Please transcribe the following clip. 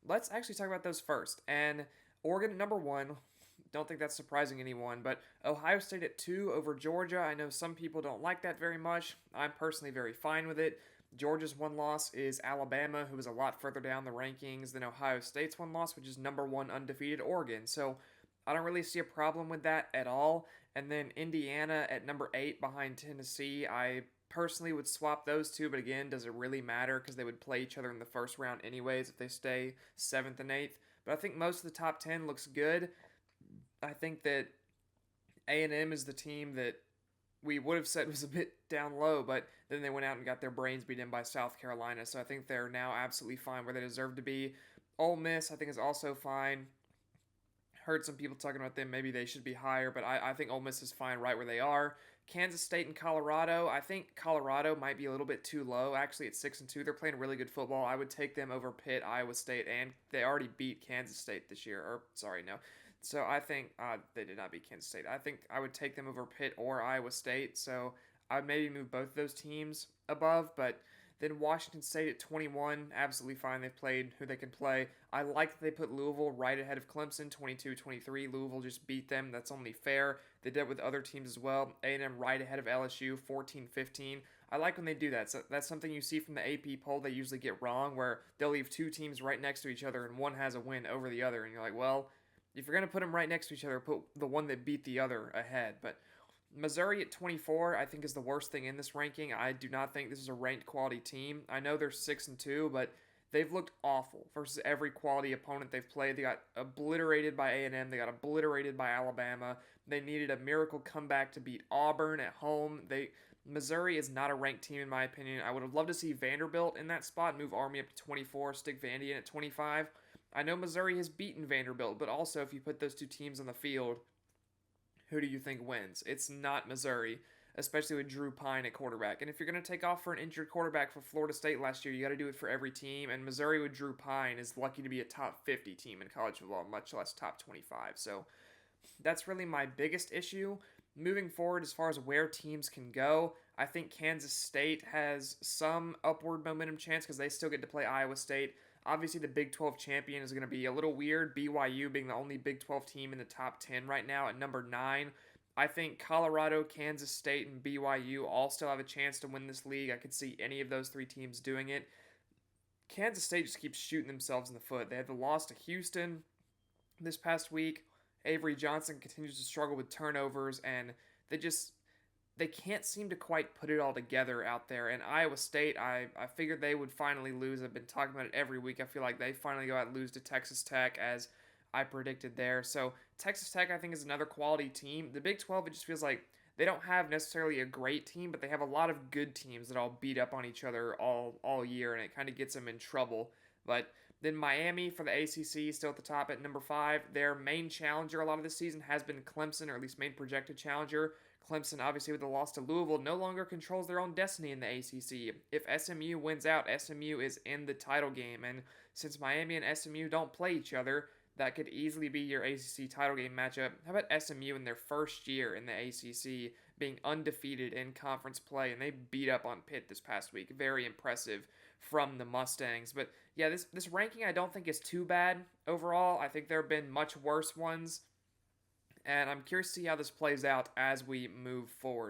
let's actually talk about those first. And Oregon at number one. Don't think that's surprising anyone, but Ohio State at two over Georgia. I know some people don't like that very much. I'm personally very fine with it. Georgia's one loss is Alabama, who is a lot further down the rankings than Ohio State's one loss, which is number one undefeated Oregon. So I don't really see a problem with that at all. And then Indiana at number eight behind Tennessee. I personally would swap those two, but again, does it really matter? Because they would play each other in the first round anyways if they stay seventh and eighth. But I think most of the top 10 looks good. I think that A&M is the team that we would have said was a bit down low, but then they went out and got their brains beat in by South Carolina. So I think they're now absolutely fine where they deserve to be. Ole Miss, I think, is also fine. Heard some people talking about them. Maybe they should be higher, but I think Ole Miss is fine right where they are. Kansas State and Colorado. I think Colorado might be a little bit too low. Actually, at 6-2, they're playing really good football. I would take them over Pitt, Iowa State, and they already beat Kansas State this year. Or sorry, no. So I think they did not beat Kansas State. I think I would take them over Pitt or Iowa State. So I would maybe move both of those teams above, but then Washington State at 21, absolutely fine. They've played who they can play. I like that they put Louisville right ahead of Clemson, 22-23. Louisville just beat them. That's only fair. They did it with other teams as well. A&M right ahead of LSU, 14-15. I like when they do that. So that's something you see from the AP poll they usually get wrong, where they'll leave two teams right next to each other and one has a win over the other. And you're like, well, if you're going to put them right next to each other, put the one that beat the other ahead. But Missouri at 24, I think, is the worst thing in this ranking. I do not think this is a ranked quality team. I know they're 6-2, but they've looked awful versus every quality opponent they've played. They got obliterated by A&M. They got obliterated by Alabama. They needed a miracle comeback to beat Auburn at home. Missouri is not a ranked team in my opinion. I would have loved to see Vanderbilt in that spot, move Army up to 24, stick Vandy in at 25. I know Missouri has beaten Vanderbilt, but also if you put those two teams on the field, who do you think wins? It's not Missouri, especially with Drew Pine at quarterback. And if you're going to take off for an injured quarterback for Florida State last year, you got to do it for every team. And Missouri with Drew Pine is lucky to be a top 50 team in college football, much less top 25. So that's really my biggest issue. Moving forward, as far as where teams can go, I think Kansas State has some upward momentum chance because they still get to play Iowa State. Obviously, the Big 12 champion is going to be a little weird. BYU being the only Big 12 team in the top 10 right now at number 9. I think Colorado, Kansas State, and BYU all still have a chance to win this league. I could see any of those three teams doing it. Kansas State just keeps shooting themselves in the foot. They had the loss to Houston this past week. Avery Johnson continues to struggle with turnovers, and they can't seem to quite put it all together out there. And Iowa State, I figured they would finally lose. I've been talking about it every week. I feel like they finally go out and lose to Texas Tech as I predicted there. So Texas Tech, I think, is another quality team. The Big 12, it just feels like they don't have necessarily a great team, but they have a lot of good teams that all beat up on each other all year, and it kind of gets them in trouble. But then Miami for the ACC, still at the top at number 5. Their main challenger a lot of this season has been Clemson, or at least main projected challenger. Clemson, obviously with the loss to Louisville, no longer controls their own destiny in the ACC. If SMU wins out, SMU is in the title game. And since Miami and SMU don't play each other, that could easily be your ACC title game matchup. How about SMU in their first year in the ACC being undefeated in conference play, and they beat up on Pitt this past week. Very impressive from the Mustangs. But yeah, this ranking I don't think is too bad overall. I think there have been much worse ones, and I'm curious to see how this plays out as we move forward.